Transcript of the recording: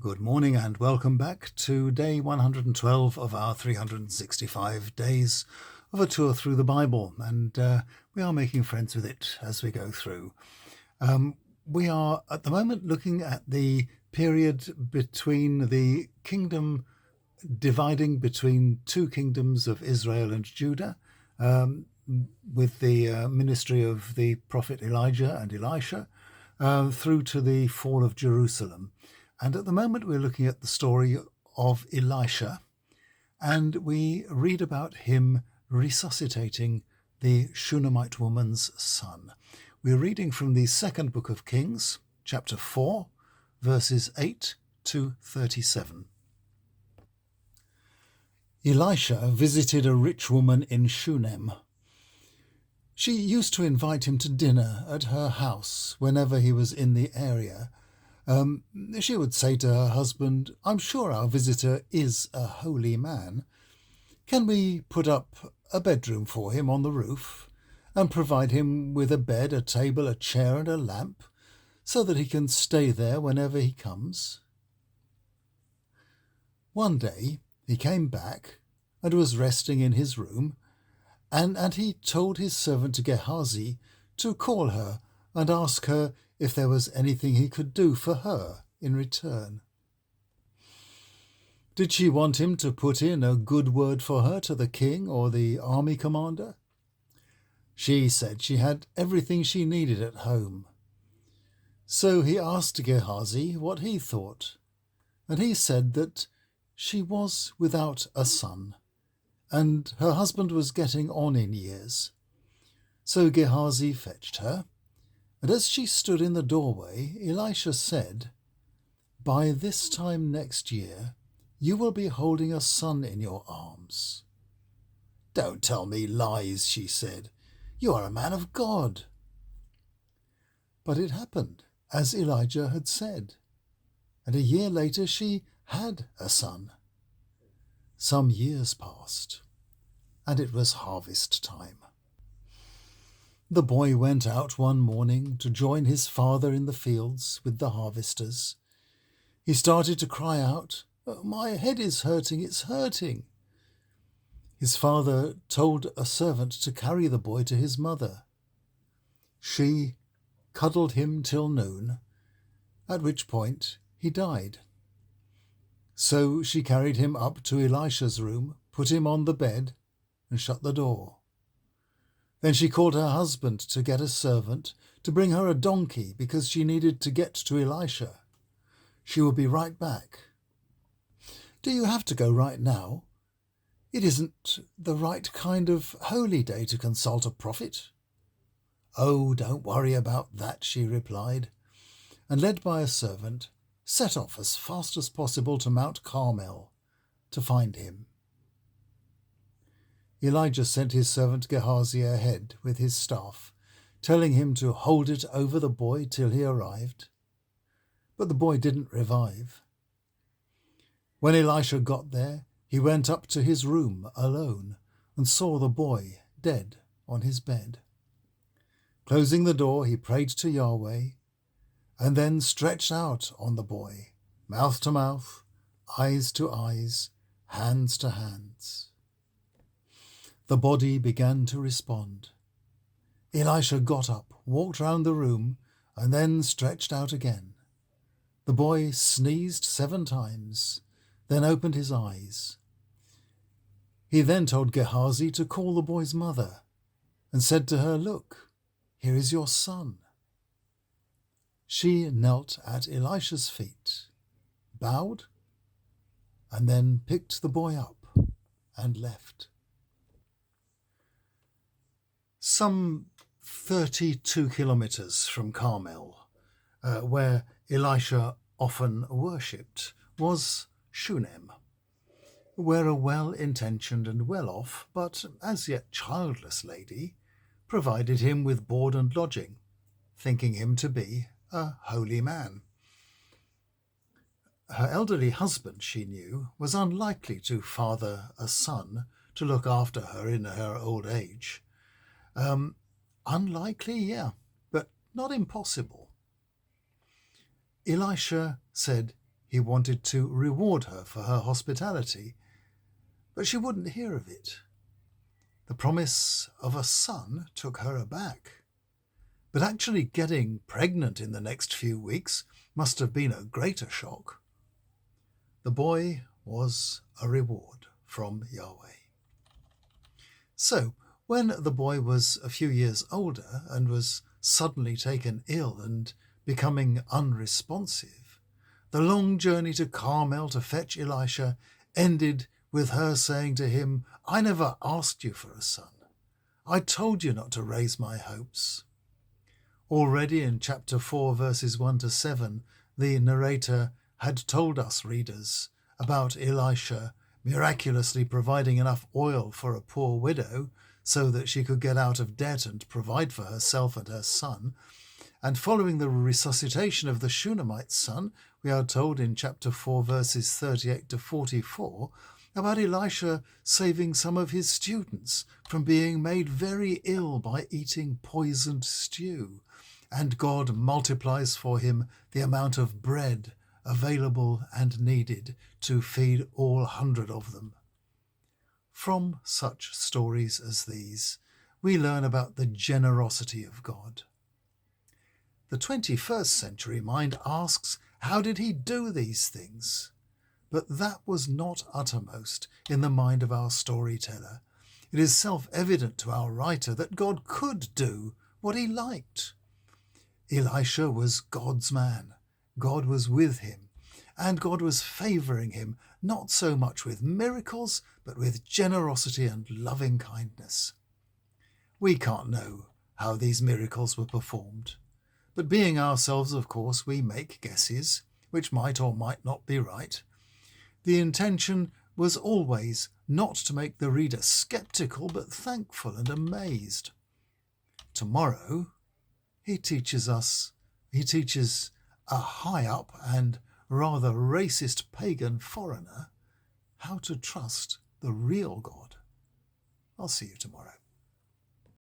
Good morning and welcome back to day 112 of our 365 days of a tour through the Bible, and we are making friends with it as we go through. We are at the moment looking at the period between the kingdom dividing between two kingdoms of Israel and Judah, with the ministry of the prophet Elijah and Elisha, through to the fall of Jerusalem. And at the moment we're looking at the story of Elisha, and we read about him resuscitating the Shunammite woman's son. We're reading from the second book of Kings, chapter 4, verses 8 to 37. Elisha visited a rich woman in Shunem. She used to invite him to dinner at her house whenever he was in the area. She would say to her husband, "I'm sure our visitor is a holy man. Can we put up a bedroom for him on the roof and provide him with a bed, a table, a chair and a lamp so that he can stay there whenever he comes?" One day he came back and was resting in his room, and he told his servant Gehazi to call her and ask her if there was anything he could do for her in return. Did she want him to put in a good word for her to the king or the army commander? She said she had everything she needed at home. So he asked Gehazi what he thought, and he said that she was without a son, and her husband was getting on in years. So Gehazi fetched her, and as she stood in the doorway, Elisha said, "By this time next year, you will be holding a son in your arms." "Don't tell me lies," she said. "You are a man of God." But it happened as Elijah had said, and a year later she had a son. Some years passed, and it was harvest time. The boy went out one morning to join his father in the fields with the harvesters. He started to cry out, "Oh, my head is hurting, it's hurting." His father told a servant to carry the boy to his mother. She cuddled him till noon, at which point he died. So she carried him up to Elisha's room, put him on the bed, and shut the door. Then she called her husband to get a servant to bring her a donkey because she needed to get to Elisha. She would be right back. "Do you have to go right now? It isn't the right kind of holy day to consult a prophet." "Oh, don't worry about that," she replied, and led by a servant, set off as fast as possible to Mount Carmel to find him. Elijah sent his servant Gehazi ahead with his staff, telling him to hold it over the boy till he arrived. But the boy didn't revive. When Elisha got there, he went up to his room alone and saw the boy dead on his bed. Closing the door, he prayed to Yahweh and then stretched out on the boy, mouth to mouth, eyes to eyes, hands to hands. The body began to respond. Elisha got up, walked round the room, and then stretched out again. The boy sneezed 7 times, then opened his eyes. He then told Gehazi to call the boy's mother and said to her, "Look, here is your son." She knelt at Elisha's feet, bowed, and then picked the boy up and left. Some 32 kilometers from Carmel, where Elisha often worshipped, was Shunem, where a well-intentioned and well-off, but as yet childless lady provided him with board and lodging, thinking him to be a holy man. Her elderly husband, she knew, was unlikely to father a son to look after her in her old age. Unlikely, yeah, but not impossible. Elisha said he wanted to reward her for her hospitality, but she wouldn't hear of it. The promise of a son took her aback. But actually getting pregnant in the next few weeks must have been a greater shock. The boy was a reward from Yahweh. So, when the boy was a few years older and was suddenly taken ill and becoming unresponsive, the long journey to Carmel to fetch Elisha ended with her saying to him, "I never asked you for a son. I told you not to raise my hopes." Already in chapter 4, verses 1 to 7, the narrator had told us readers about Elisha miraculously providing enough oil for a poor widow so that she could get out of debt and provide for herself and her son. And following the resuscitation of the Shunammite's son, we are told in chapter 4, verses 38 to 44, about Elisha saving some of his students from being made very ill by eating poisoned stew, and God multiplies for him the amount of bread available and needed to feed all 100 of them. From such stories as these, we learn about the generosity of God. The 21st century mind asks, how did he do these things? But that was not uttermost in the mind of our storyteller. It is self-evident to our writer that God could do what he liked. Elisha was God's man. God was with him, and God was favouring him, not so much with miracles, but with generosity and loving kindness. We can't know how these miracles were performed, but being ourselves, of course, we make guesses, which might or might not be right. The intention was always not to make the reader sceptical, but thankful and amazed. Tomorrow, he teaches a high-up and rather racist pagan foreigner how to trust the real God. I'll see you tomorrow.